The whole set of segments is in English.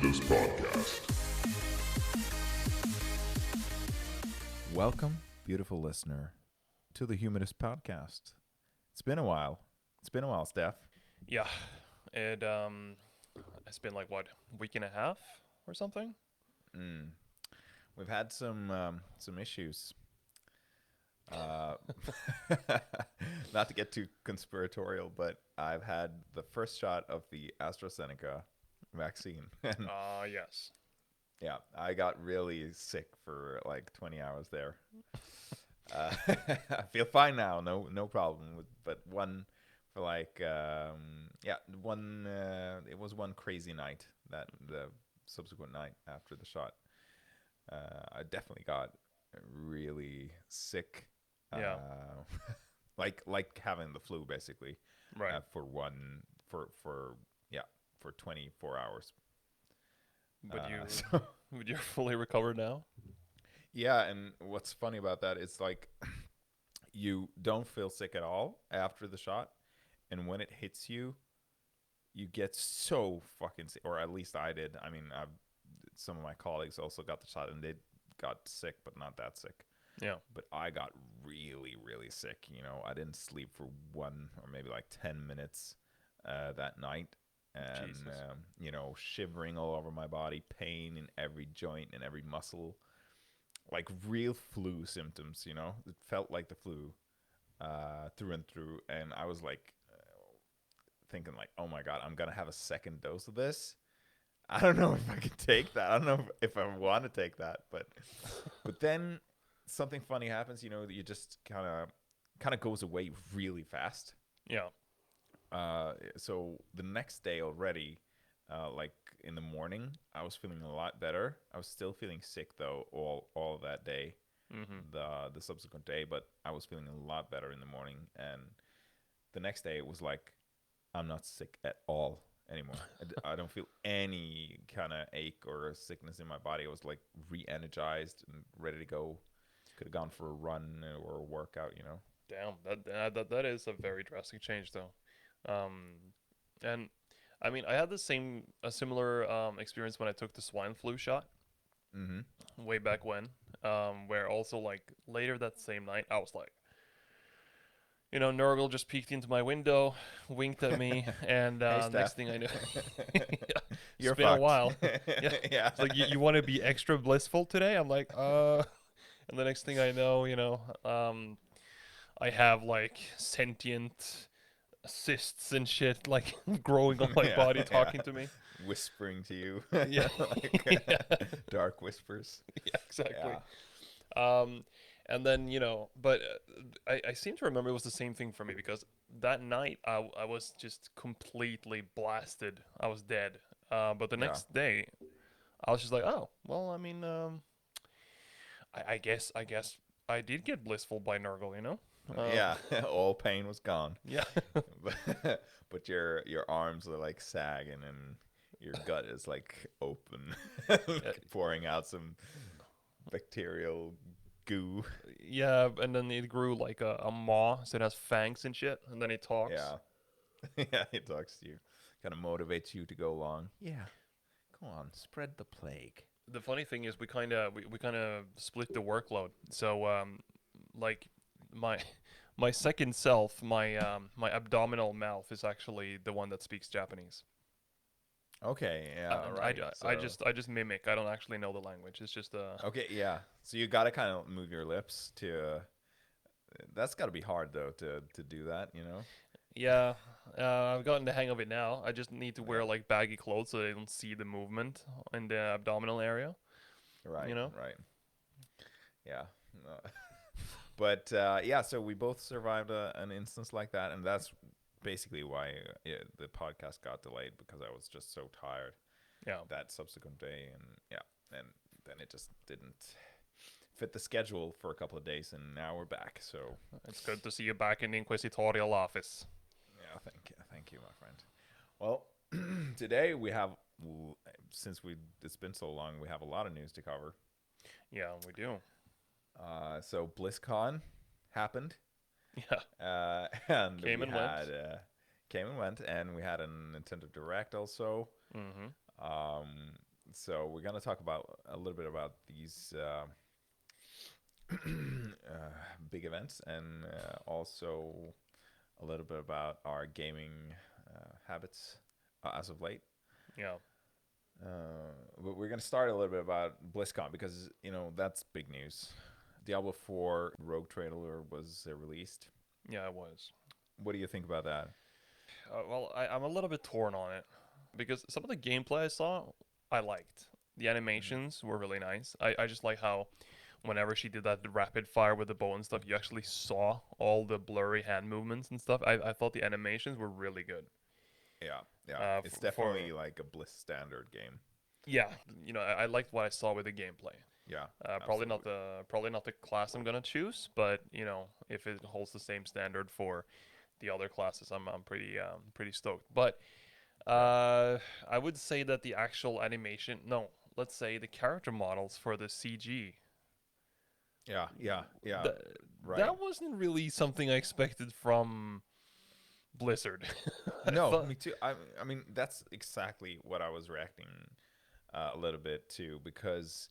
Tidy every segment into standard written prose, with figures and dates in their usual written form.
Humid's podcast. Welcome, beautiful listener, to the Humidist podcast. It's been a while. Steph. Yeah, it's been like what, week and a half or something. We've had some issues. Not to get too conspiratorial, but I've had the first shot of the AstraZeneca vaccine. And Yes. yeah, I got really sick for like 20 hours there. I feel fine now, no problem. But one for like it was one crazy night, that the subsequent night after the shot. I definitely got really sick. Yeah. Like having the flu basically. Right. For 24 hours. But So you're fully recovered now. yeah, and what's funny about that is like you don't feel sick at all after the shot, and when it hits you, you get so fucking sick, or at least I did. I mean, some of my colleagues also got the shot, and they got sick, but not that sick. Yeah. But I got really, really sick. You know, I didn't sleep for 1 or maybe like 10 minutes that night. And, shivering all over my body, pain in every joint and every muscle. Like real flu symptoms, you know? It felt like the flu through and through. And I was like thinking like, oh my God, I'm going to have a second dose of this. I don't know if I can take that. I don't know if I want to take that. But then something funny happens, you know, that you just kind of goes away really fast. Yeah. So the next day already, like in the morning, I was feeling a lot better. I was still feeling sick though, all that day, the subsequent day, but I was feeling a lot better in the morning. And the next day it was like, I'm not sick at all anymore. I don't feel any kind of ache or sickness in my body. I was like re-energized and ready to go. Could have gone for a run or a workout, you know. Damn. That is a very drastic change though. And I mean, I had a similar experience when I took the swine flu shot way back when. Where also like later that same night, I was like, Nurgle just peeked into my window, winked at me, and Hey, next Steph. thing I know, You're it's been a fucked. while. Yeah, Yeah. it's like you want to be extra blissful today. I'm like, and the next thing I know, I have like sentient cysts and shit like growing on my Yeah, body, yeah. talking to me. Whispering to you. Yeah, Like yeah, dark whispers. yeah, exactly. Yeah. And then but I seem to remember it was the same thing for me because that night I was just completely blasted. I was dead. But the Yeah. next day, I was just like, oh well, I mean, I guess I did get blissful by Nurgle, you know. Yeah. All pain was gone. Yeah. But your arms are like sagging and your gut is like open, pouring out some bacterial goo. Yeah, and then it grew like a maw, so it has fangs and shit, and then it talks. Yeah. Yeah, it talks to you. Kind of motivates you to go along. Yeah. Go on, spread the plague. The funny thing is, we kind of split the workload. So like my my second self, my abdominal mouth is actually the one that speaks Japanese. Okay, yeah, right. I just mimic. I don't actually know the language. It's just Okay, yeah. So you got to kind of move your lips to. That's got to be hard though to do that, you know. yeah. I've gotten the hang of it now. I just need to wear Yeah. like baggy clothes so they don't see the movement in the abdominal area. Right. You know. Right. Yeah. Uh, but yeah, so we both survived an instance like that, and that's basically why the podcast got delayed because I was just so tired Yeah. that subsequent day, and yeah, and then it just didn't fit the schedule for a couple of days, and now we're back. So It's good to see you back in the inquisitorial office. yeah, thank you, my friend. Well, today we have, since it's been so long, we have a lot of news to cover. Yeah, we do. So Blizzcon happened. Yeah. And Came we and had went. came and went, and we had a Nintendo Direct also. Mm-hmm. Um, So we're gonna talk about a little bit about these big events, and also a little bit about our gaming habits as of late. Yeah. But we're gonna start a little bit about BlizzCon because that's big news. Diablo 4 Rogue trailer was released. Yeah, it was. What do you think about that? Well, I'm a little bit torn on it because some of the gameplay I saw, I liked. The Mhm. animations were really nice. I just like how whenever she did that rapid fire with the bow and stuff, you actually saw all the blurry hand movements and stuff. I thought the animations were really good. Yeah, yeah, it's For definitely like a Bliss standard game. yeah, I liked what I saw with the gameplay. Yeah, Probably not absolutely. the class I'm gonna choose, but if it holds the same standard for the other classes, I'm pretty stoked. But Yeah, I would say that the actual animation, no, let's say the character models for the CG, yeah, yeah, yeah. that Right. that wasn't really something I expected from Blizzard. I No, thought, me too. I mean, that's exactly what I was reacting a little bit to because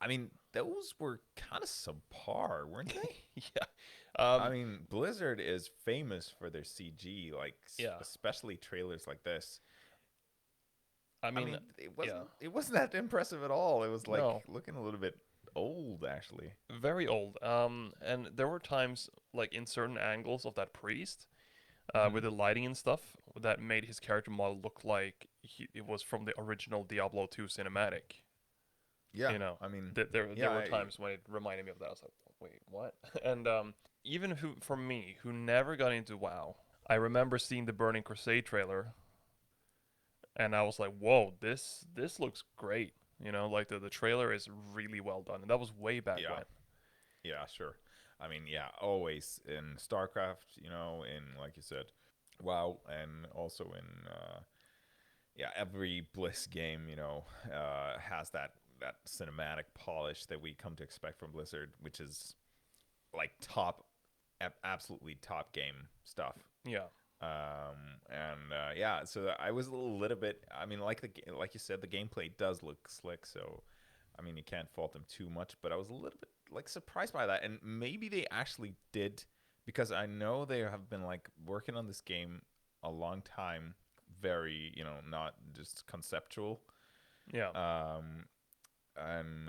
I mean, those were kind of subpar, weren't they? yeah, I um, mean, Blizzard is famous for their CG, like yeah. especially trailers like this. I I mean, mean, it yeah, wasn't it wasn't that impressive at all. It was like no, looking a little bit old, actually. very old. And there were times like in certain angles of that priest, Hmm. with the lighting and stuff, that made his character model look like it was from the original Diablo 2 cinematic. Yeah, You know, I mean, there yeah, were times when it reminded me of that. I was like, wait, what? And even for me, who never got into WoW, I remember seeing the Burning Crusade trailer, and I was like, whoa, this looks great. Like the trailer is really well done, and that was way back yeah, when. yeah, sure. I mean, yeah, always in StarCraft, in like you said, WoW, and also in yeah, every Bliss game, has that cinematic polish that we come to expect from Blizzard, which is like top, absolutely top game stuff. Yeah, And yeah, so I was a little bit. I mean, like you said, the gameplay does look slick, so I mean, you can't fault them too much. But I was a little bit like surprised by that, and maybe they actually did because I know they have been like working on this game a long time, very not just conceptual. yeah. Um, and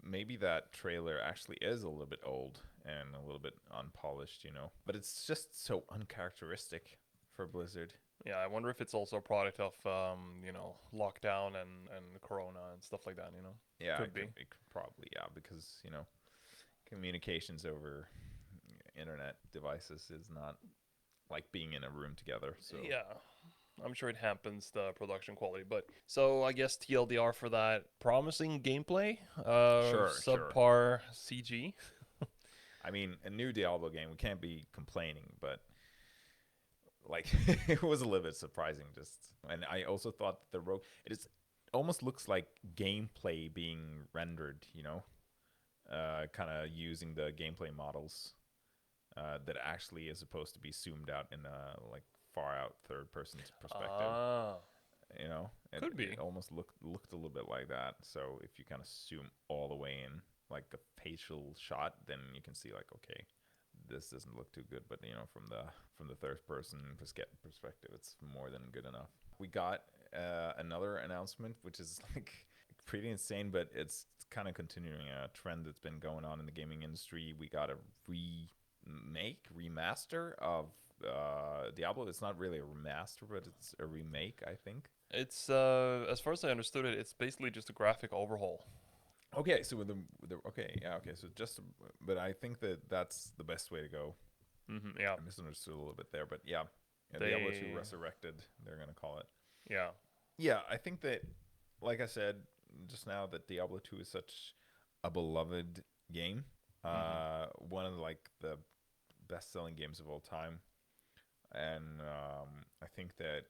maybe that trailer actually is a little bit old and a little bit unpolished, but it's just so uncharacteristic for Blizzard. Yeah, I wonder if it's also a product of lockdown and Corona and stuff like that. Yeah, Could be. it could probably, yeah, because communications over internet devices is not like being in a room together. So Yeah, I'm sure it happens the production quality, but so I guess TLDR for that promising gameplay, sure. subpar CG. I mean, a new Diablo game, we can't be complaining, but like it was a little bit surprising just. And I also thought that the rogue, almost looks like gameplay being rendered, kind of using the gameplay models that actually is supposed to be zoomed out in a like far out third person's perspective. Ah, could It be. almost looked a little bit like that. So if you kind of zoom all the way in, like a facial shot, then you can see like, okay, this doesn't look too good. But from the third person perspective, it's more than good enough. We got another announcement, which is like pretty insane, but it's kind of continuing a trend that's been going on in the gaming industry. We got a remaster of Diablo. It's not really a remaster, but it's a remake, I think. It's as far as I understood it, it's basically just a graphic overhaul. Okay, so with the okay, yeah, okay, so but I think that that's the best way to go. Yeah, I misunderstood a little bit there, but yeah, Diablo 2 they Resurrected, they're gonna call it. yeah. Yeah, I think that, like I said just now, that Diablo 2 is such a beloved game. hmm One of like the best-selling games of all time, and I think that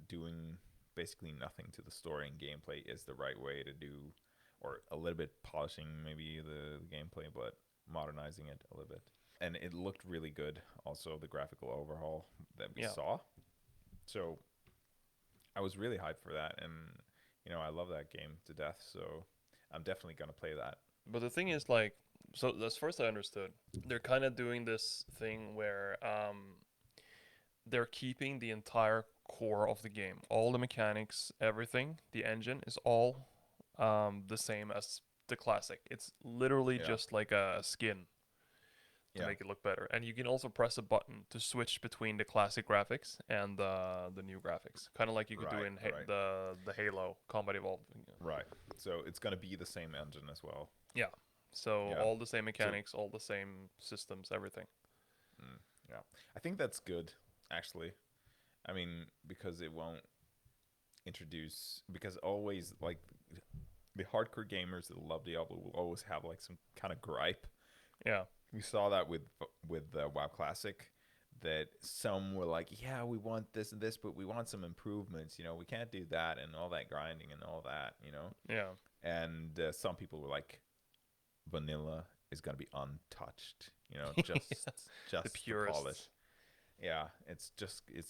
doing basically nothing to the story and gameplay is the right way to do, or a little bit polishing maybe the gameplay, but modernizing it a little bit. And it looked really good. Also, the graphical overhaul that we Yeah. saw. So I was really hyped for that, and I love that game to death. So I'm definitely gonna play that. But the thing is, like, so as first I understood, they're kind of doing this thing where they're keeping the entire core of the game, all the mechanics, everything, the engine is all the same as the classic. It's literally Yeah, just like a skin to yeah, make it look better. And you can also press a button to switch between the classic graphics and the new graphics, kind of like you could do right, in right, the Halo Combat Evolved. right. So it's gonna be the same engine as well. Yeah. So Yeah. all the same So mechanics, all the same systems, everything. mm, yeah, I think that's good actually. I mean, because it won't introduce because always like the hardcore gamers that love Diablo will always have like some kind of gripe. Yeah. We saw that with the WoW Classic, that some were like, "Yeah, we want this and this, but we want some improvements. We can't do that and all that grinding and all that. Yeah. And some people were like, vanilla is gonna be untouched. Yeah. The Just the purists. polish. Yeah, it's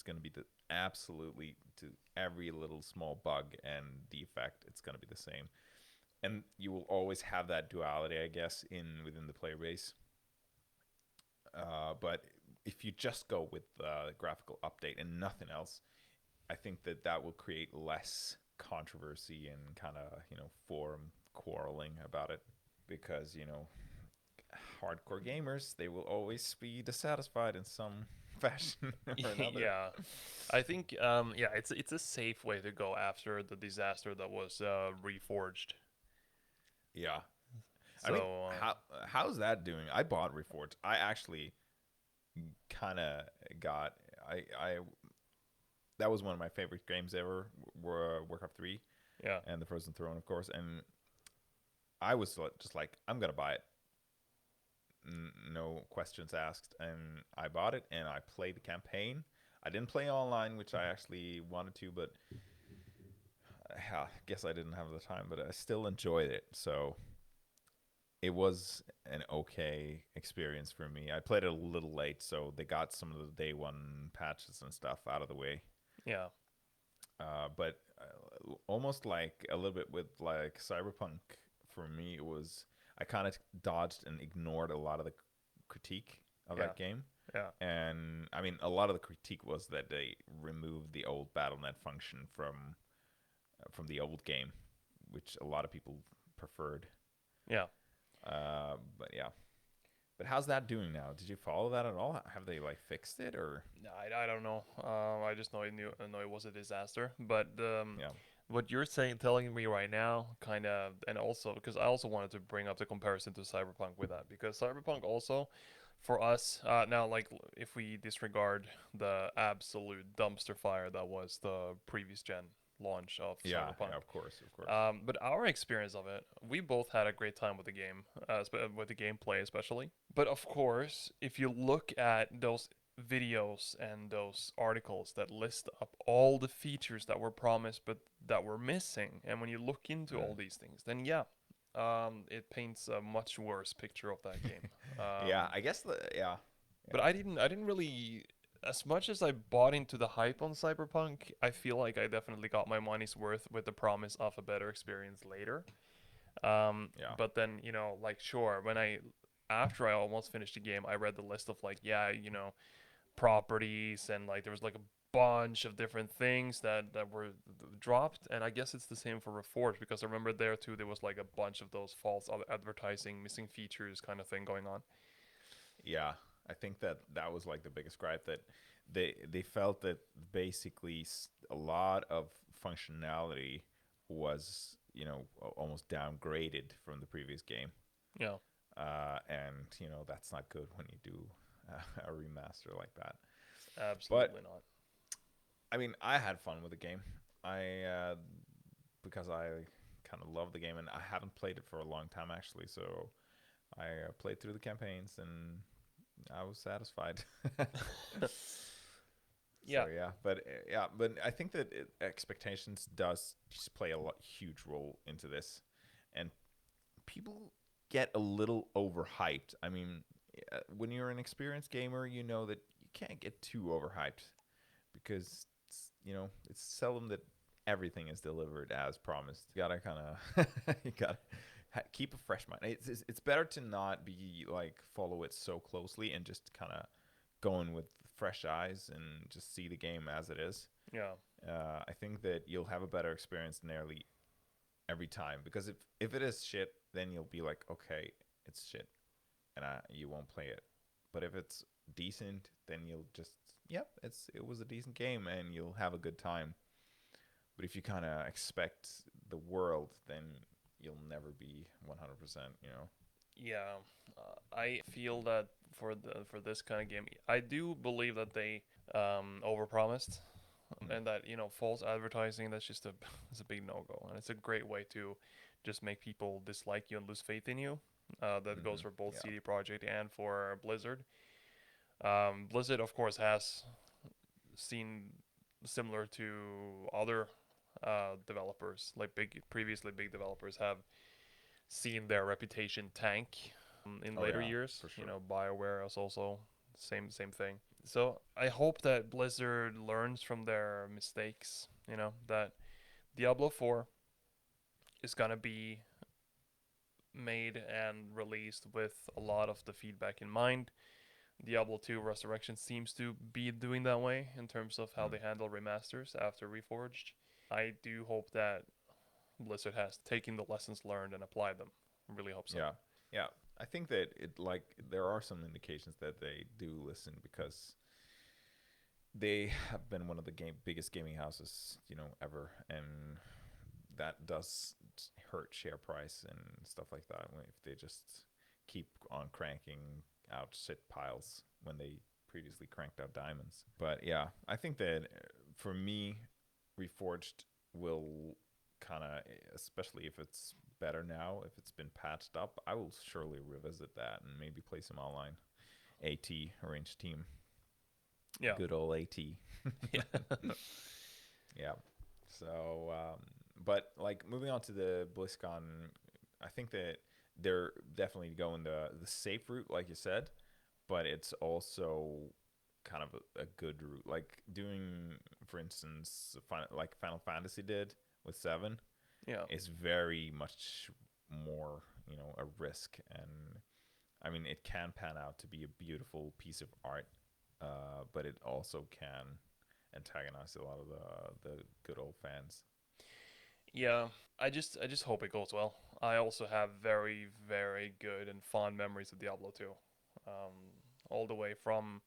gonna be the absolutely to every little small bug and defect. It's gonna be the same, and you will always have that duality, I guess, within the player base. But if you just go with the graphical update and nothing else, I think that will create less controversy and kind of forum quarreling about it because hardcore gamers, they will always be dissatisfied in some fashion or another. Yeah. I think yeah, it's a safe way to go after the disaster that was reforged. Yeah, I mean, So how's that doing? I bought Reforged. I actually kind of got I that was one of my favorite games ever. Were Warcraft 3 yeah. and the Frozen Throne, of course. And I was just like, I'm gonna buy it, no questions asked, and I bought it and I played the campaign. I didn't play online, which I actually wanted to, but I guess I didn't have the time. But I still enjoyed it, so it was an okay experience for me. I played it a little late, so they got some of the day one patches and stuff out of the way. Yeah. But almost like a little bit with like Cyberpunk, for me, it was I kind of dodged and ignored a lot of the critique of Yeah. that game. Yeah. And I mean, a lot of the critique was that they removed the old BattleNet function from the old game, which a lot of people preferred. Yeah. But yeah. But how's that doing now? Did you follow that at all? Have they like fixed it or? I don't know. I just know it was a disaster. But Yeah. what you're saying, telling me right now, kind of, and also because I also wanted to bring up the comparison to Cyberpunk with that because Cyberpunk also, for us, now like if we disregard the absolute dumpster fire that was the previous gen launch of Yeah, Cyberpunk. yeah, of course, of course. But our experience of it, we both had a great time with the game, with the gameplay especially. But of course, if you look at those videos and those articles that list up all the features that were promised but that were missing, and when you look into all Mm. these things, then yeah, it paints a much worse picture of that game. Yeah, I guess yeah, But yeah. I didn't really, as much as I bought into the hype on Cyberpunk, I feel like I definitely got my money's worth with the promise of a better experience later. Yeah. But then, like, sure, after I almost finished the game, I read the list of, like, yeah, properties, and, like, there was, like, a bunch of different things that were dropped. And I guess it's the same for Reforged, because I remember there, too, there was, like, a bunch of those false advertising, missing features kind of thing going on. Yeah, I think that was like the biggest gripe that they felt that basically a lot of functionality was almost downgraded from the previous game, Yeah, and that's not good when you do a remaster like that. But absolutely not. I mean, I had fun with the game. I because I kind of love the game, and I haven't played it for a long time actually, so I played through the campaigns and I was satisfied. Yeah, So yeah, but yeah, but I think that expectations does just play a huge role into this, and people get a little overhyped. I mean, when you're an experienced gamer, you know that you can't get too overhyped because it's seldom that everything is delivered as promised. You gotta kind of you gotta keep a fresh mind. It's better to not be like follow it so closely and just kind of go in with fresh eyes and just see the game as it is. Yeah. I think that you'll have a better experience nearly every time, because if it is shit, then you'll be like, okay, it's shit, and you won't play it. But if it's decent, then you'll just, yep, it was a decent game, and you'll have a good time. But if you kind of expect the world, then you'll never be 100%. You know. Yeah, I feel that for this kind of game, I do believe that they overpromised, Mm. and that false advertising, that's just a it's a big no go, and it's a great way to just make people dislike you and lose faith in you. That goes Mm-hmm. for both Yeah. CD Projekt and for Blizzard. Blizzard, of course, has seen similar to other developers, like previously big developers have seen their reputation tank in Oh later yeah, years. for sure. BioWare is also same thing. So I hope that Blizzard learns from their mistakes. That Diablo 4 is gonna be made and released with a lot of the feedback in mind. Diablo 2 Resurrection seems to be doing that way in terms of how Mm. they handle remasters after Reforged. I do hope that Blizzard has taken the lessons learned and applied them. I really hope so. Yeah, yeah. I think that there are some indications that they do listen, because they have been one of the biggest gaming houses, ever, and that does hurt share price and stuff like that if they just keep on cranking out shit piles when they previously cranked out diamonds. But yeah, I think that for me, Reforged will kind of, especially if it's better now, if it's been patched up, I will surely revisit that and maybe play some online. AT, arranged team. Yeah. Good old AT. Yeah. Yeah. So, but like moving on to the BlizzCon, I think that they're definitely going the safe route, like you said, but it's also kind of a good route. Like doing, for instance, like Final Fantasy did with 7, Yeah. is very much more, a risk. And I mean, it can pan out to be a beautiful piece of art, but it also can antagonize a lot of the good old fans. Yeah. I just hope it goes well. I also have very, very good and fond memories of Diablo 2. Um, all the way from,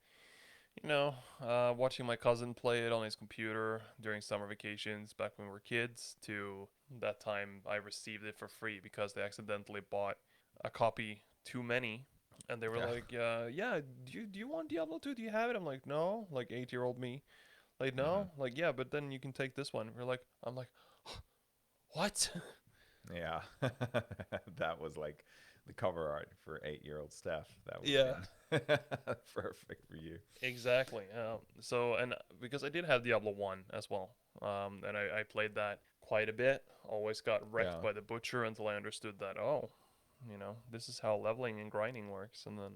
watching my cousin play it on his computer during summer vacations back when we were kids, to that time I received it for free because they accidentally bought a copy too many. And they were Yeah. like, yeah, do you want Diablo 2? Do you have it? I'm like, no. Like 8-year-old me. Like, Hmm. no. Like, yeah, but then you can take this one. I'm like, what? Yeah. That was like the cover art for 8-year-old Steph. That would Yeah, have been perfect for you. exactly. So, and because I did have Diablo 1 as well, and I played that quite a bit, always got wrecked Yeah. by the butcher until I understood that, oh, this is how leveling and grinding works. And then,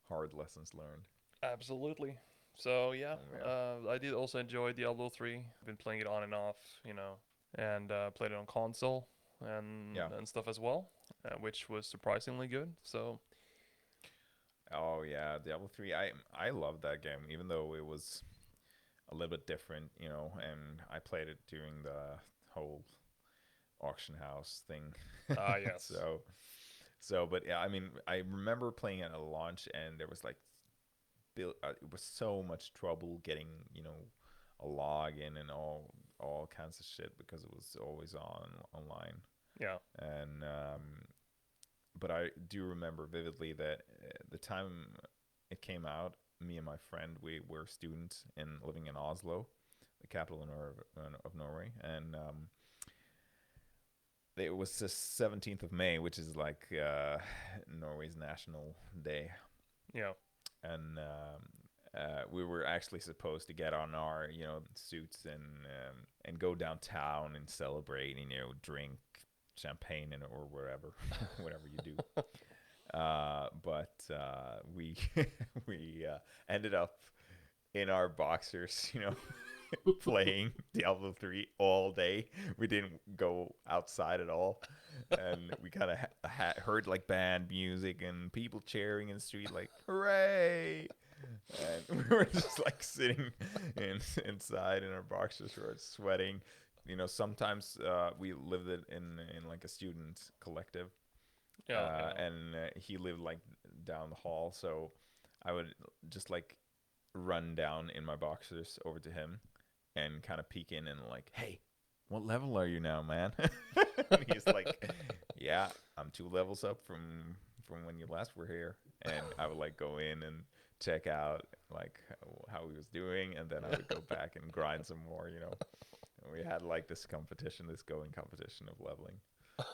Hard lessons learned. absolutely. So, yeah, Yeah. I did also enjoy Diablo 3. I've been playing it on and off, and played it on console Yeah. and stuff as well, which was surprisingly good. So, Oh yeah, Diablo 3. I love that game, even though it was a little bit different, and I played it during the whole auction house thing. yes. so but yeah, I mean, I remember playing it at launch, and there was like it was so much trouble getting, a login and all kinds of shit, because it was always online. Yeah. And but I do remember vividly that the time it came out, me and my friend, we were students in living in Oslo, the capital of Norway, and it was the 17th of May, which is like Norway's national day. Yeah. And we were actually supposed to get on our, suits and go downtown and celebrate, and drink champagne or whatever, whatever you do. But we we ended up in our boxers, playing Diablo 3 all day. We didn't go outside at all. And we kind of heard like band music and people cheering in the street, like, hooray! And we were just like sitting inside in our boxer shorts, sweating. Sometimes we lived it in like a student collective, Yeah, yeah. and he lived like down the hall, so I would just like run down in my boxers over to him and kind of peek in and like, hey, what level are you now, man? And he's like, yeah, I'm 2 levels up from when you last were here. And I would like go in and check out like how he was doing, and then I would go back and grind some more. And we had like this competition, this going competition of leveling.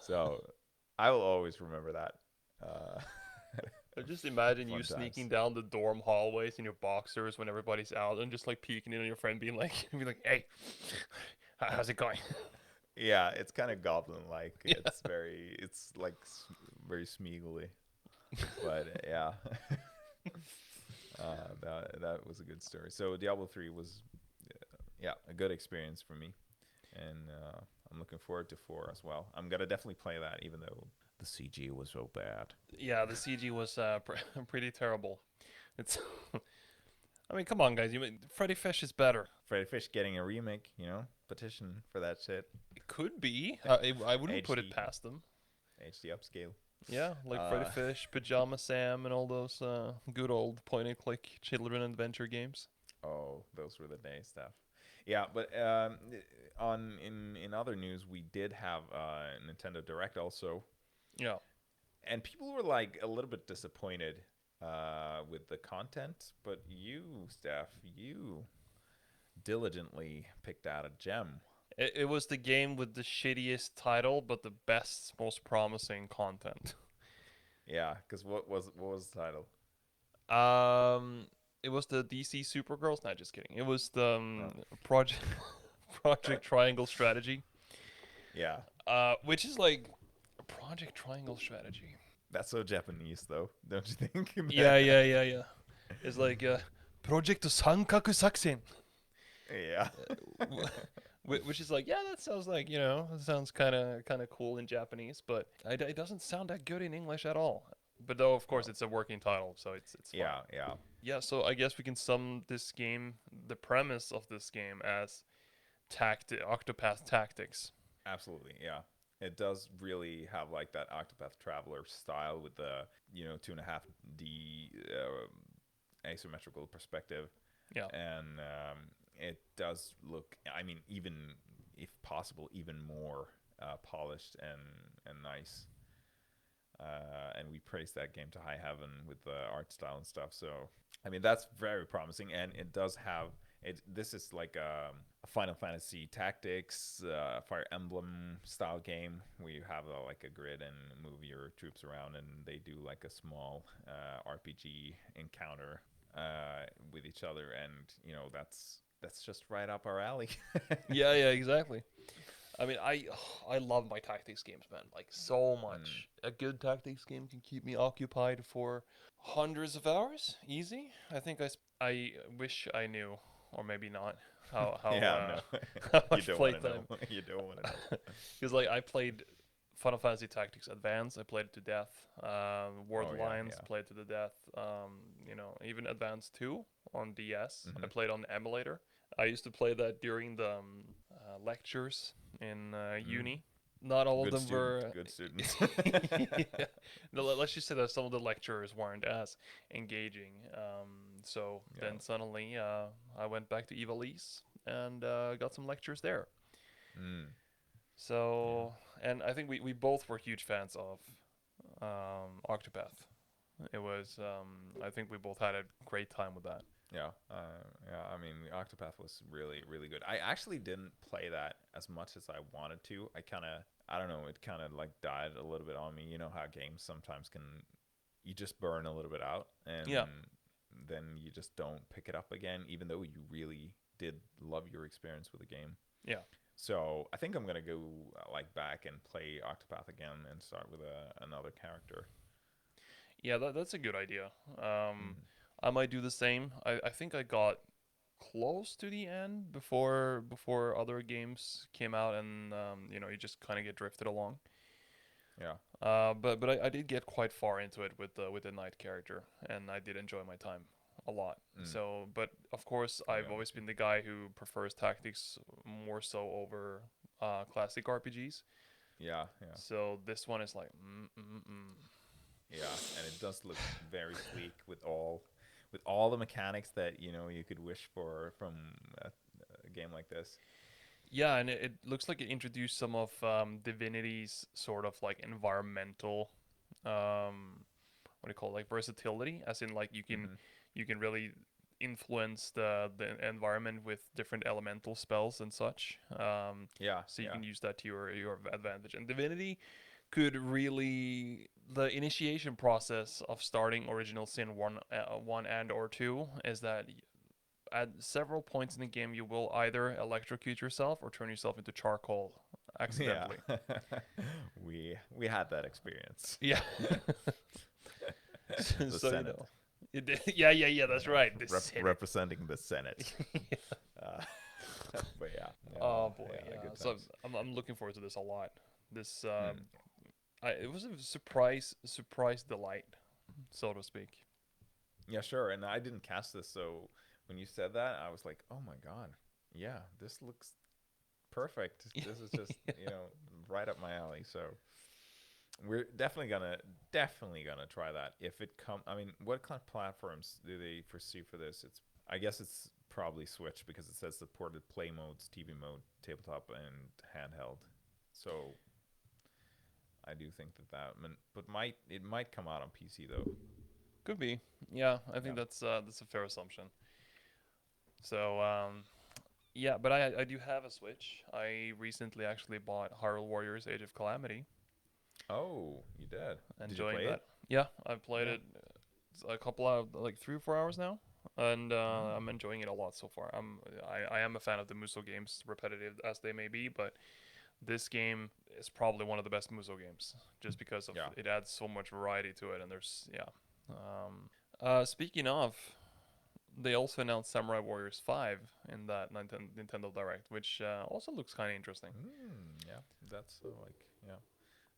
So I will always remember that. Uh, I just imagine you Fun sneaking times. down the dorm hallways in your boxers when everybody's out, and just like peeking in on your friend, being like, "Hey, how's it going?" Yeah, it's kind of goblin like. Yeah. It's like very Smeagolly. But yeah, that was a good story. So Diablo 3 was, yeah, a good experience for me, and I'm looking forward to 4 as well. I'm gonna definitely play that, even though the CG was so bad. Yeah, the CG was pretty terrible. It's, I mean, come on, guys. Freddy Fish is better. Freddy Fish getting a remake, petition for that shit. It could be. I wouldn't put it HD, past them. HD upscale. Yeah, like Freddy Uh, Fish, Pajama Sam, and all those good old point-and-click children adventure games. oh, those were the days, stuff. Yeah, but on in other news, we did have Nintendo Direct also, Yeah. and people were like a little bit disappointed with the content. But you, Steph, you diligently picked out a gem. It was the game with the shittiest title, but the best, most promising content. Yeah, because what was the title? Um, it was the DC Supergirls. Not just kidding. It was the Oh, Project Triangle Strategy. yeah, Which is like Project Triangle Strategy. that's so Japanese though, don't you think? Yeah, yeah, yeah, yeah. It's like Project Sankaku Saksen. Yeah. Which is like, yeah, that sounds like, it sounds kind of cool in Japanese, but it doesn't sound that good in English at all. But though, of course, No. it's a working title, so it's fine. Yeah, yeah. Yeah, so I guess we can sum this game, the premise of this game, as Octopath Tactics. Absolutely, yeah. It does really have like that Octopath Traveler style with the 2.5D asymmetrical perspective, Yeah, and it does look. I mean, even if possible, even more polished and nice. And we praised that game to high heaven with the art style and stuff. So, I mean, that's very promising, and it does have it. This is like a Final Fantasy Tactics, Fire Emblem style game where you have like a grid and move your troops around, and they do like a small RPG encounter with each other, and that's just right up our alley. yeah, yeah, exactly. I mean, I love my tactics games, man. Like so much. A good tactics game can keep me occupied for hundreds of hours, easy. I think I wish I knew, or maybe not, how Yeah, no, how you much don't want to playtime. know. You don't want to know. Because like I played Final Fantasy Tactics Advance, I played it to death. World Oh yeah, Alliance yeah. played to the death. Even Advance 2 on DS, I Hmm. played on the emulator. I used to play that during the lectures in Mm. uni. Not all of Good them student. were. Good student. Yeah. No, let's just say that some of the lecturers weren't as engaging. So Yeah. then suddenly I went back to Evilise and got some lectures there. Mm. Yeah. So, and I think we both were huge fans of Octopath. It was, I think we both had a great time with that. Yeah. Yeah. I mean, Octopath was really, really good. I actually didn't play that as much as I wanted to. I don't know, it kind of like died a little bit on me. You know how games sometimes can, you just burn a little bit out, and Yeah, then you just don't pick it up again, even though you really did love your experience with the game. yeah, So I think I'm gonna go like back and play Octopath again and start with another character. yeah. That's a good idea. Mm. I might do the same. I think I got close to the end before other games came out, and you just kind of get drifted along. Yeah. But I did get quite far into it with the knight character, and I did enjoy my time a lot. Mm. So, but of course, Oh I've yeah. always been the guy who prefers tactics more so over classic RPGs. Yeah. Yeah. So this one is like, mm. Yeah, and it does look very sleek with all the mechanics that you could wish for from a game like this. Yeah, and it looks like it introduced some of Divinity's sort of like environmental, what do you call it, like versatility, as in like Hmm. you can really influence the environment with different elemental spells and such. Yeah, So you yeah, can use that to your advantage. And Divinity could really the initiation process of starting Original Sin 1 and or 2 is that at several points in the game you will either electrocute yourself or turn yourself into charcoal yeah. accidentally. We had that experience. Yeah. The So Senate, yeah, that's right. The Senate. representing the Senate. Uh, but yeah, Oh boy, yeah, yeah. good So times. I'm looking forward to this a lot. This Mm. it was a surprise delight, so to speak. Yeah, sure. And I didn't cast this, so when you said that, I was like, oh my god, yeah, this looks perfect. This is just right up my alley. So we're definitely gonna try that if it come. I mean, what kind of platforms do they foresee for this? I guess it's probably Switch because it says supported play modes, TV mode, tabletop, and handheld. So I do think but it might come out on PC though. Could be. Yeah, I think Yeah. that's a fair assumption. So yeah, but I do have a Switch. I recently actually bought Hyrule Warriors: Age of Calamity. Oh, you did. Did you Enjoying play that. it? Yeah, I've played Yeah. it a couple of like 3 or 4 hours now, and Oh. I'm enjoying it a lot so far. I am a fan of the Muso games, repetitive as they may be, but this game is probably one of the best Muso games, just because of Yeah. it adds so much variety to it, and there's yeah. Speaking of, they also announced Samurai Warriors 5 in that Nintendo Direct, which also looks kind of interesting. Yeah. That's yeah.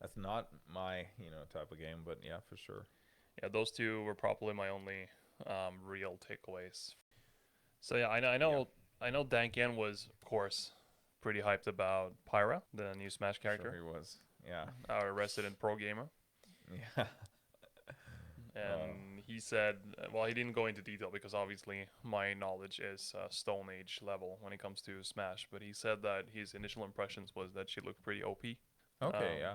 That's not my type of game, but yeah, for sure. Yeah, those two were probably my only real takeaways. So yeah, Yeah. I know Danken was, of course, pretty hyped about Pyra, the new Smash Sure character, he was. Yeah. our resident pro gamer. Yeah. Oh. And he said, well, he didn't go into detail because obviously my knowledge is Stone Age level when it comes to Smash. But he said that his initial impressions was that she looked pretty OP. Okay. Um, Yeah.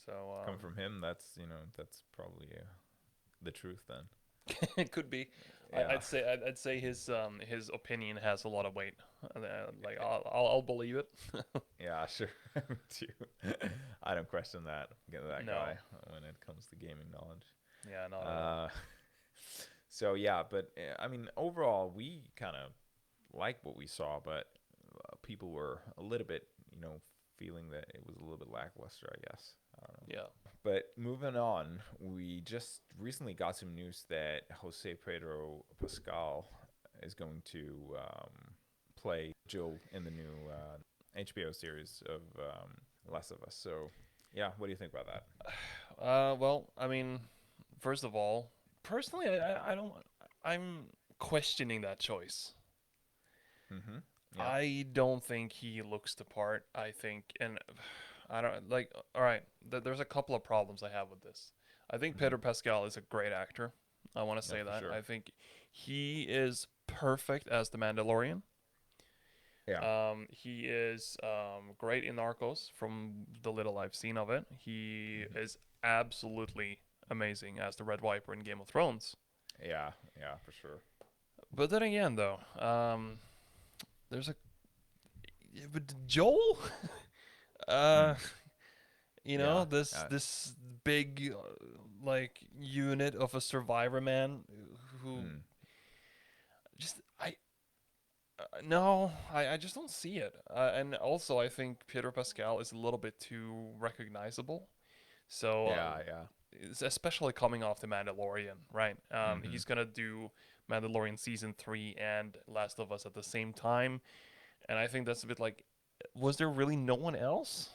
so Come from him. That's probably the truth then. it could be. Yeah. I'd say his opinion has a lot of weight. Like I'll believe it. Yeah. Sure. Me too. I don't question that No, guy when it comes to gaming knowledge. yeah, not at all. Uh. So yeah, but I mean, overall, we kind of like what we saw, but people were a little bit, feeling that it was a little bit lackluster. I guess. I don't know. Yeah. But moving on, we just recently got some news that Jose Pedro Pascal is going to play Joel in the new HBO series of Last of Us. So, yeah, what do you think about that? Well, I mean, first of all, personally, I don't. I'm questioning that choice. Mm-hmm. Yeah. I don't think he looks the part. I think, and I don't like. All right, there's a couple of problems I have with this. I think Mm-hmm. Pedro Pascal is a great actor. I want to Yeah, say for that. sure. I think he is perfect as the Mandalorian. Yeah. He is great in Narcos from the little I've seen of it. He Mm-hmm. is absolutely amazing as the Red Viper in Game of Thrones. Yeah. Yeah, for sure. But then again, though, there's a but Joel. uh, Mm. Yeah. this big like unit of a survivor man who Mm. just no, I just don't see it. And also, I think Pedro Pascal is a little bit too recognizable. So Yeah. Yeah. especially coming off the Mandalorian, right? Mm-hmm. He's gonna do Mandalorian season 3 and Last of Us at the same time, and I think that's a bit like, was there really no one else?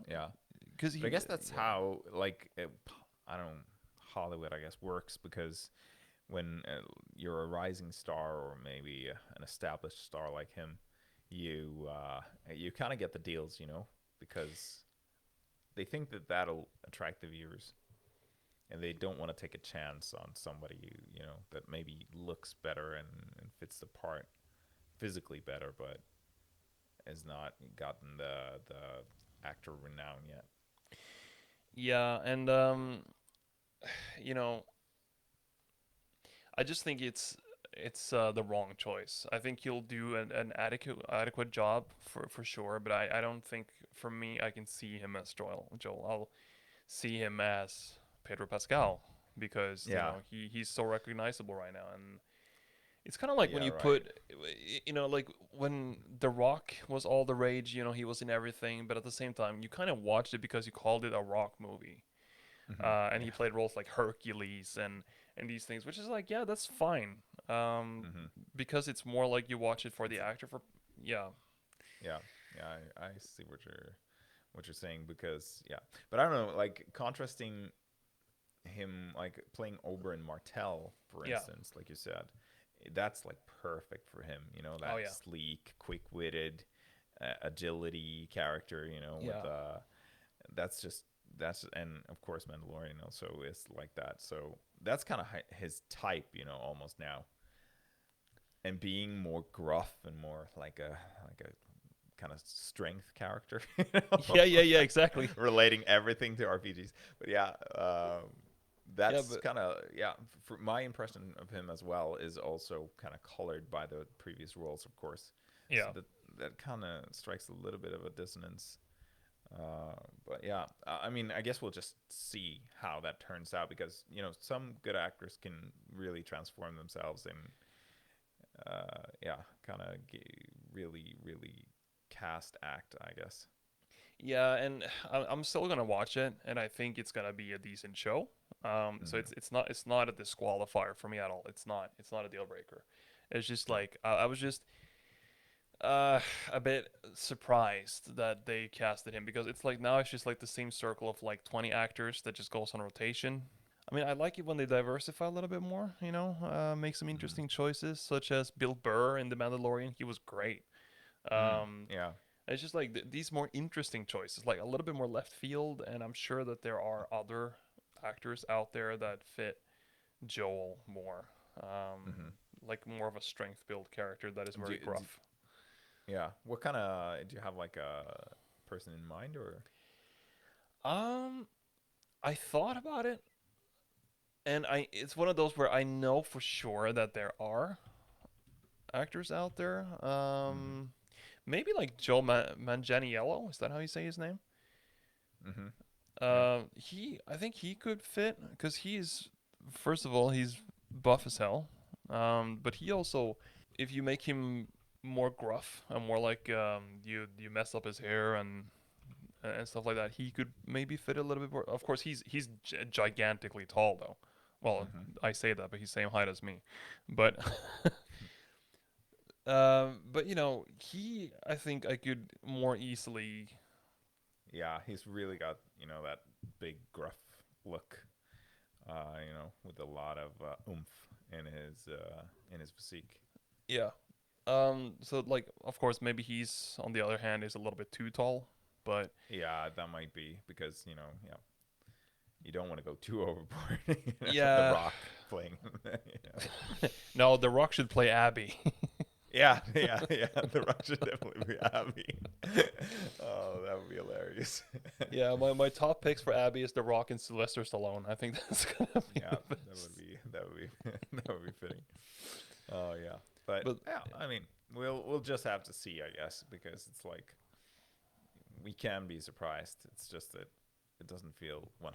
Yeah. Because But I he, guess that's yeah, how, like, I don't, Hollywood, I guess, works because when you're a rising star or maybe an established star like him, you kind of get the deals, because they think that that'll attract the viewers, and they don't want to take a chance on somebody that maybe looks better and fits the part physically better, but has not gotten the actor renown yet. yeah, and you know, I just think it's the wrong choice. I think he'll do an adequate job for sure, but I don't think for me I can see him as Joel. I'll see him as Pedro Pascal because Yeah. he's so recognizable right now, and it's kind of like when Yeah. you Right. put, like when The Rock was all the rage. He was in everything, but at the same time you kind of watched it because you called it a Rock movie, Hmm. and he Yeah. played roles like Hercules and these things, which is like, yeah, that's fine, um, Hmm. because it's more like you watch it for the It's actor. For yeah, Yeah. Yeah. I see what you're saying because yeah, but I don't know, like contrasting him like playing Oberyn Martell, for yeah, instance, like you said, that's like perfect for him. oh That yeah, sleek, quick-witted, agility character. With yeah, that's and of course Mandalorian also is like that. So that's kind of his type, almost now. And being more gruff and more like a kind of strength character, yeah, yeah, yeah, exactly. relating everything to RPGs. But yeah, Yeah, that's but kind of yeah. For my impression of him as well is also kind of colored by the previous roles, of course. So yeah, that kind of strikes a little bit of a dissonance. But yeah, I mean, I guess we'll just see how that turns out because some good actors can really transform themselves and yeah, kind of really really cast act, I guess. yeah, and I'm still gonna watch it, and I think it's gonna be a decent show. So Hmm. it's not a disqualifier for me at all. It's not a deal breaker. It's just Yeah. like I was just uh a bit surprised that they casted him because it's like now it's just like the same circle of like 20 actors that just goes on rotation. I mean, I like it when they diversify a little bit more, make some Hmm. interesting choices, such as Bill Burr in The Mandalorian. He was great. Mm. Um, Yeah. it's just like these more interesting choices, like a little bit more left field, and I'm sure that there are other actors out there that fit Joel more, Hmm. like more of a strength build character that is Do, very do, gruff. yeah. What kind of do you have like a person in mind or? Um, I thought about it, and it's one of those where I know for sure that there are actors out there. Hmm. Maybe like Joe Manganiello. Is that how you say his name? Hmm. Yeah. I think he could fit because first of all, he's buff as hell. But he also, if you make him more gruff and more like, you mess up his hair and stuff like that, he could maybe fit a little bit more. Of course, he's gigantically tall though. Well, Hmm. I say that, but he's same height as me. But but I think I could more easily. Yeah, he's really got that big gruff look. With a lot of oomph in his physique. Yeah. So like, of course, maybe he's on the other hand is a little bit too tall, but Yeah, that might be because yeah, you don't want to go too overboard. The yeah. Rock playing. Yeah. No, The Rock should play Abby. Yeah, yeah, yeah. The Rock should definitely be Abby. Oh, that would be hilarious. Yeah, my top picks for Abby is The Rock and Sylvester Stallone. I think that's gonna be Yeah, the that would best. be that would be that would be fitting. Oh yeah, but But yeah, I mean, we'll just have to see, I guess, because it's like we can be surprised. It's just that it doesn't feel 100%.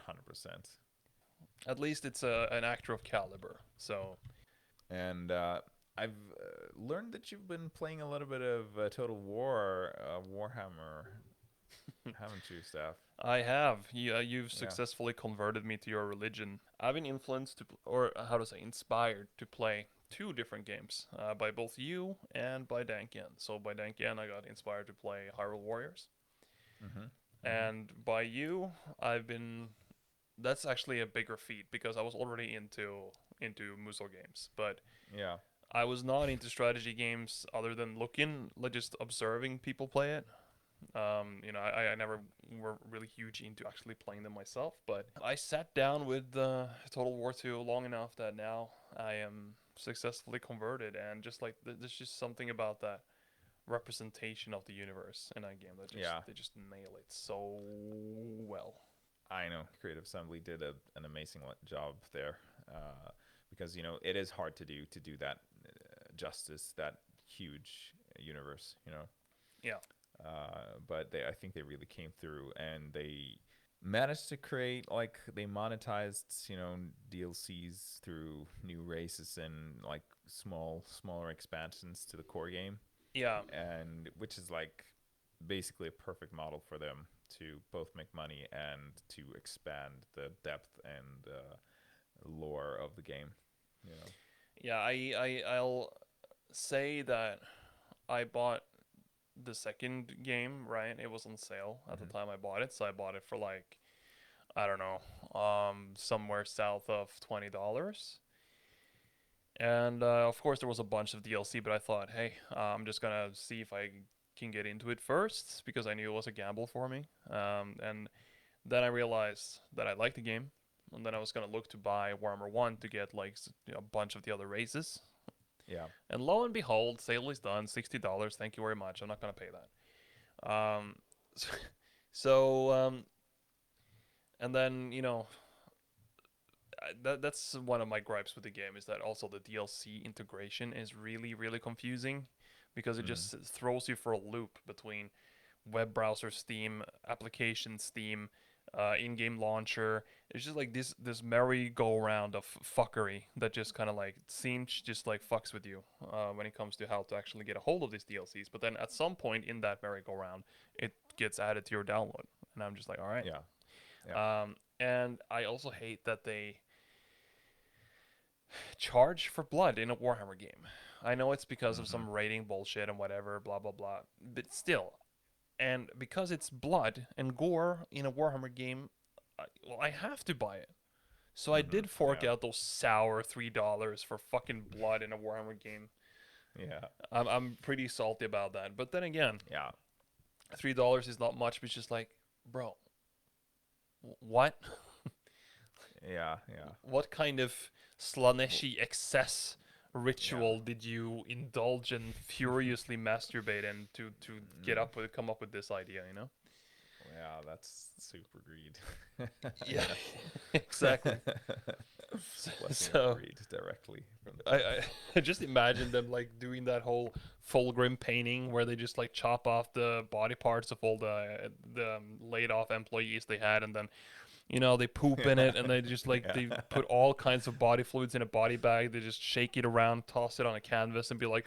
at least it's an actor of caliber. So And I've learned that you've been playing a little bit of Total War Warhammer. haven't you, Staff? I have. You've Yeah. successfully converted me to your religion. I've been influenced to, or how to say, inspired to play two different games by both you and by Dankian. So by Dankian, I got inspired to play Hyrule Warriors, Mhm. Mhm. and by you, I've been. That's actually a bigger feat because I was already into Musou games, but Yeah. I was not into strategy games other than looking, like just observing people play it. I never were really huge into actually playing them myself, but I sat down with Total War 2 long enough that now I am successfully converted, and just like there's just something about that representation of the universe in that game that just Yeah. they just nail it so well. I know Creative Assembly did an amazing job there, because it is hard to do that justice, that huge universe. Yeah, But I think they really came through, and they managed to create, like, they monetized DLCs through new races and like smaller expansions to the core game, yeah, and which is like basically a perfect model for them to both make money and to expand the depth and lore of the game. You know. yeah. I'll say that I bought the second game, right? It was on sale at the Hmm. time I bought it, so I bought it for like I don't know, somewhere south of $20. And of course, there was a bunch of DLC, but I thought, hey, I'm just gonna see if I can get into it first because I knew it was a gamble for me. And then I realized that I liked the game, and then I was gonna look to buy Warhammer 1 to get like a bunch of the other races. Yeah. And lo and behold, sale is done, $60. Thank you very much. I'm not gonna pay that. So, and then that's one of my gripes with the game is that also the DLC integration is really really confusing because it Mm. just throws you for a loop between web browser Steam, application Steam, in-game launcher. It's just like this merry-go-round of fuckery that just kind of like seems just like fucks with you when it comes to how to actually get a hold of these DLCs. But then at some point in that merry-go-round, it gets added to your download, and I'm just like, all right. Yeah. Yeah. And I also hate that they charge for blood in a Warhammer game. I know it's because of Hmm. some rating bullshit and whatever, blah blah blah. But still, and because it's blood and gore in a Warhammer game, I have to buy it. So I Hmm. did fork Yeah. out those sour $3 for fucking blood in a Warhammer game. Yeah. I'm pretty salty about that. But then again, Yeah. $3 is not much. But it's just like, bro, what? Yeah. Yeah. What kind of Slaneshi excess ritual did you indulge and furiously masturbate in to get Mm. up with come up with this idea? Yeah, that's super greed. Yeah, Yeah. exactly. So, Blessing of so greed directly from the I, devil. I just imagine them like doing that whole Fulgrim painting where they just like chop off the body parts of all the laid off employees they had, and then they poop in Yeah. it, and they just like Yeah. they put all kinds of body fluids in a body bag. They just shake it around, toss it on a canvas, and be like,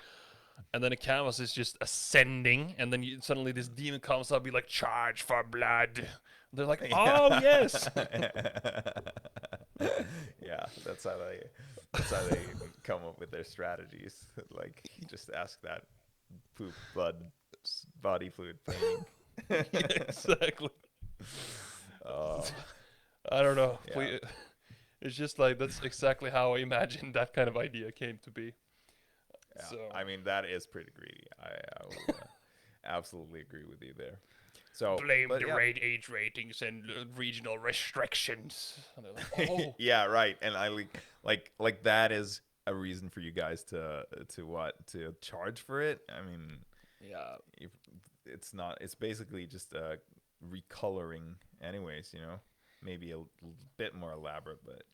and then the canvas is just ascending, and then suddenly this demon comes up, be like, charge for blood. They're like, oh Yeah. yes, Yeah, that's how they come up with their strategies. Like, just ask that poop, blood, body fluid painting. yeah, exactly. Oh, I don't know. yeah, It's just like that's exactly how I imagined that kind of idea came to be. yeah. So I mean, that is pretty greedy. I will absolutely agree with you there. So, blame but the yeah, age ratings and regional restrictions. And they're like, oh, yeah, right. And I like that is a reason for you guys to charge for it. I mean, yeah. if it's not, it's basically just recoloring, anyways. Maybe a bit more elaborate, but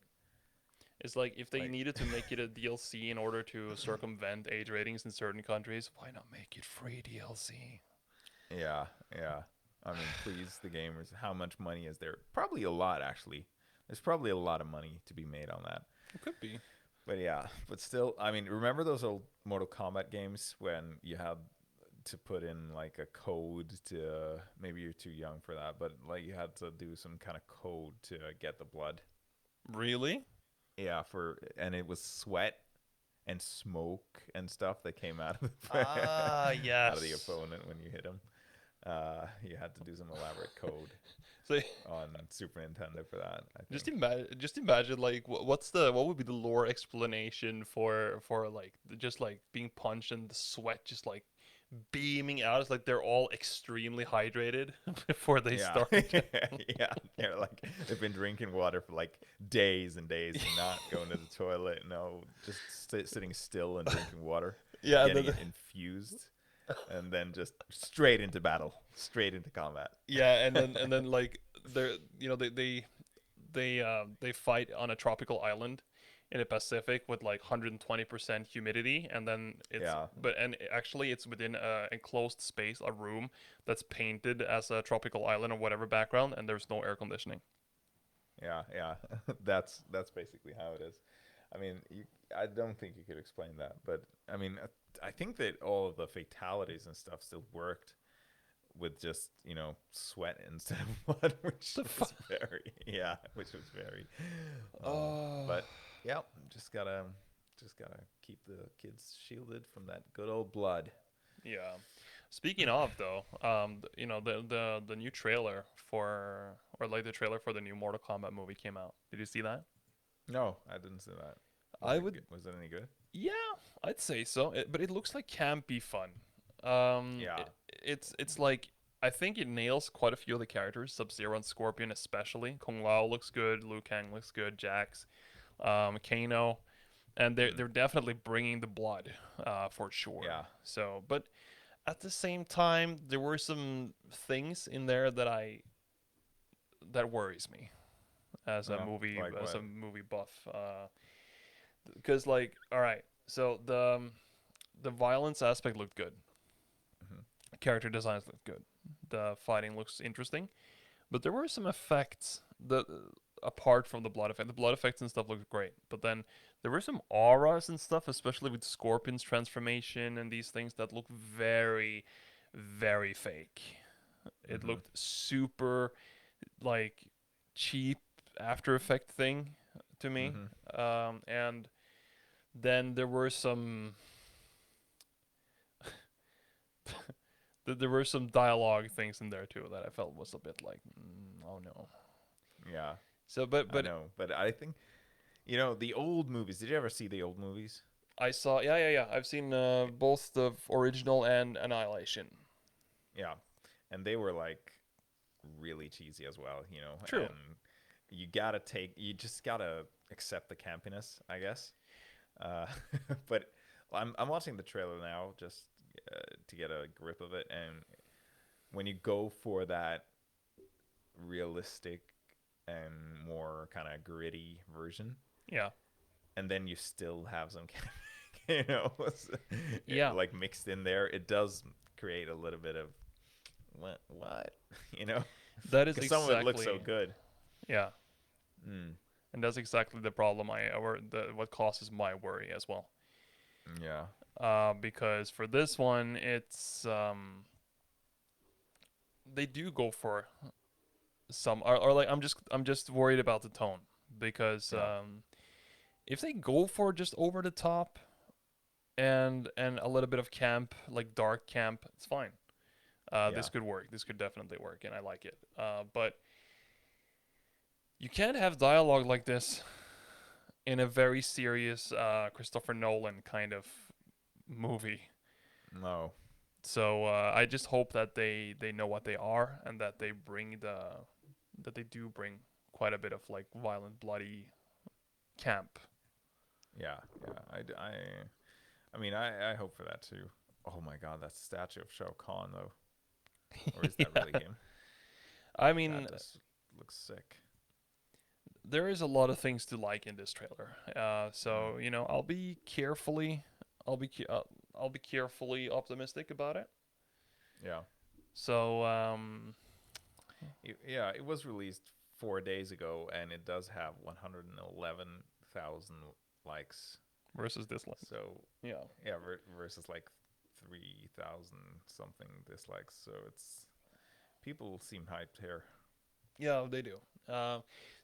It's like if they like, needed to make it a DLC in order to circumvent age ratings in certain countries, why not make it free DLC? yeah, yeah. I mean, please, the gamers. How much money is there? Probably a lot, actually. There's probably a lot of money to be made on that. It could be. But yeah, but still, I mean, remember those old Mortal Kombat games when you had to put in like a code to, maybe you're too young for that, but like you had to do some kind of code to get the blood. Really? Yeah, and it was sweat and smoke and stuff that came out of Ah, out of the yes. opponent when you hit him. You had to do some elaborate code So on Super Nintendo for that, I just think. imagine, like what would be the lore explanation for like just like being punched and the sweat just like beaming out. It's like they're all extremely hydrated before they Yeah, start. yeah. They're like they've been drinking water for like days and days and not going to the toilet. No, just sitting still and drinking water, Yeah, getting it infused, and then just straight into battle, straight into combat. yeah, and then like they're they fight on a tropical island in the Pacific with like 120% humidity, and then Yeah, actually it's within a enclosed space, a room that's painted as a tropical island or whatever background, and there's no air conditioning. yeah. That's basically how it is. I mean, I don't think you could explain that, but I mean, I think that all of the fatalities and stuff still worked with just sweat instead of blood, which The is fuck? which was very. Oh, But yeah, just gotta keep the kids shielded from that good old blood. yeah. Speaking of though, the new trailer for or like the trailer for the new Mortal Kombat movie came out. Did you see that? No, I didn't say that. Was I it would, good? Was it any good? yeah, I'd say so. But it looks like campy fun. Yeah. It's like I think it nails quite a few of the characters, Sub-Zero and Scorpion especially. Kung Lao looks good, Liu Kang looks good, Jax, Kano, and Mm. they're definitely bringing the blood, for sure. Yeah. So, but at the same time, there were some things in there that worries me Yeah. Like as a what? movie buff. Because like, all right, so the violence aspect looked good, Hmm. character designs looked good, the fighting looks interesting, but there were some effects that apart from the blood effect, the blood effects and stuff looked great, but then there were some auras and stuff, especially with Scorpion's transformation and these things that look very, very fake. It Hmm. looked super like cheap After Effect thing to me. Hmm. And then there were some there were some dialogue things in there too that I felt was a bit like, oh no. Yeah. So, I but know, but I think the old movies. Did you ever see the old movies? I saw, yeah. I've seen both the original and Annihilation. Yeah, and they were like really cheesy as well, True. and you just gotta accept the campiness, I guess. Uh, but I'm watching the trailer now just to get a grip of it, and when you go for that realistic and more kind of gritty version, Yeah. and then you still have some, Yeah. like mixed in there, it does create a little bit of what, you know, That is because some of it looks so exactly, good. yeah. Mm, And that's exactly the problem or what causes my worry as well. yeah, Because for this one, it's they do go for some or like I'm just worried about the tone because yeah, if they go for just over the top and a little bit of camp, like dark camp, it's fine. yeah, This could work. This could definitely work, and I like it. But you can't have dialogue like this in a very serious Christopher Nolan kind of movie. no, So I just hope that they know what they are and that they do bring quite a bit of like violent, bloody camp. yeah, yeah. I mean, I hope for that too. Oh my God, that statue of Shao Kahn though, or is that really Yeah, him? I That mean, just looks sick. there is a lot of things to like in this trailer. Mm. So I'll be ca- uh, I'll be carefully optimistic about it. Yeah, So yeah. It was released 4 days ago, and it does have 111,000 likes. versus this one, So yeah, yeah, versus like 3,000 something dislikes. So it's people seem hyped here. Yeah, they do. So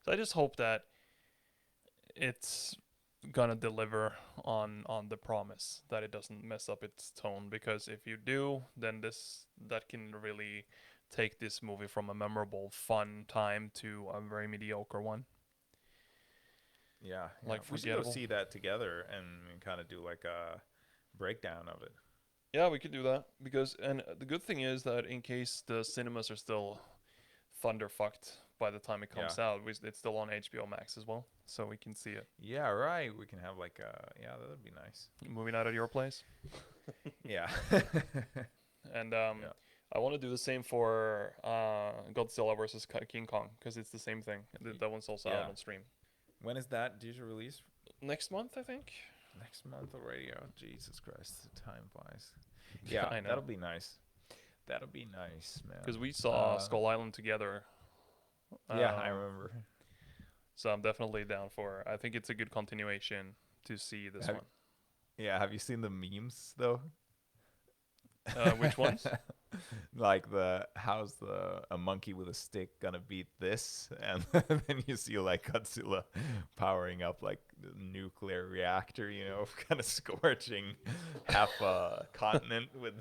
I just hope that it's gonna deliver on the promise, that it doesn't mess up its tone, because if you do, then that can really take this movie from a memorable fun time to a very mediocre one, Yeah, yeah. like We should go forgettable. see that together and kind of do like a breakdown of it. Yeah, we could do that, because and the good thing is that in case the cinemas are still thunderfucked by the time it Yeah. comes out, it's still on HBO Max as well, so we can see it. Yeah, right. We can have like yeah, that would be nice. Moving out at your place. Yeah. And Yeah. I want to do the same for Godzilla versus King Kong, because it's the same thing. That one's also out Yeah. on stream When is that due to release? next month, I think. Next month already. Oh, Jesus Christ. The time flies. Yeah, I know, that'll be nice. That'll be nice, man. because we saw Skull Island together. Yeah, I Um, remember. so I'm definitely down for. I think it's a good continuation to see this Have, one. yeah, have you seen the memes though? Which ones? Like how's a monkey with a stick gonna beat this? And then you see like Godzilla powering up like the nuclear reactor, kind of scorching half a continent with.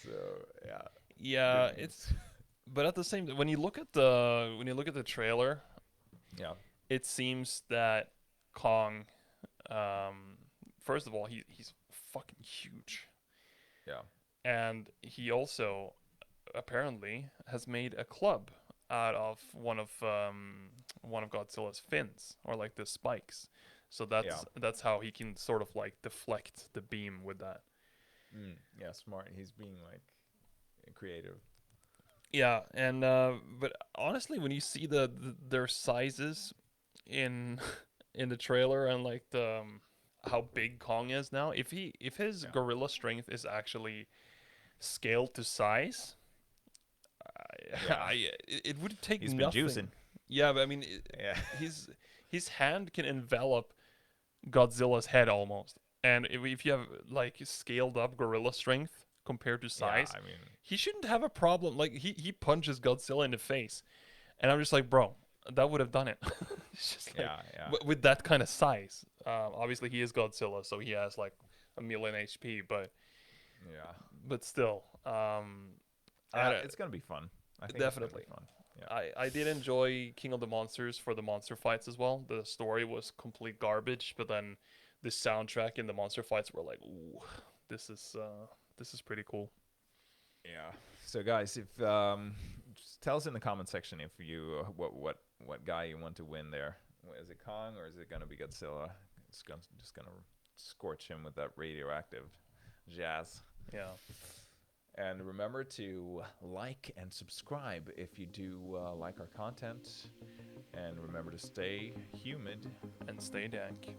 So yeah, Yeah, good it's. memes. But at the same, when you look at the trailer, Yeah, it seems that Kong, first of all, he's fucking huge, yeah, and he also apparently has made a club out of one of Godzilla's fins, or like the spikes. So yeah. that's how he can sort of like deflect the beam with that. Yeah, smart. He's being like creative. Yeah, and but honestly, when you see their sizes in in the trailer, and like how big Kong is now, if his Yeah, gorilla strength is actually scaled to size, yeah. it would take He's been nothing. juicing. Yeah, but I mean, Yeah, his hand can envelop Godzilla's head almost, and if you have like scaled up gorilla strength compared to yeah. size, I mean, he shouldn't have a problem. Like he punches Godzilla in the face, and I'm just like, bro, that would have done it. It's just like yeah, yeah, with that kind of size. Obviously, he is Godzilla, so he has like a million HP, yeah. but still, Yeah, it's gonna be fun. I think it's definitely. gonna be fun. Yeah, I did enjoy King of the Monsters for the monster fights as well. The story was complete garbage, but then the soundtrack and the monster fights were like, ooh, this is pretty cool. yeah. So guys, if just tell us in the comment section if you what guy you want to win there. Is it Kong or is it gonna be Godzilla? It's just gonna scorch him with that radioactive jazz. Yeah. And remember to like and subscribe if you do like our content. And remember to stay humid. And stay dank.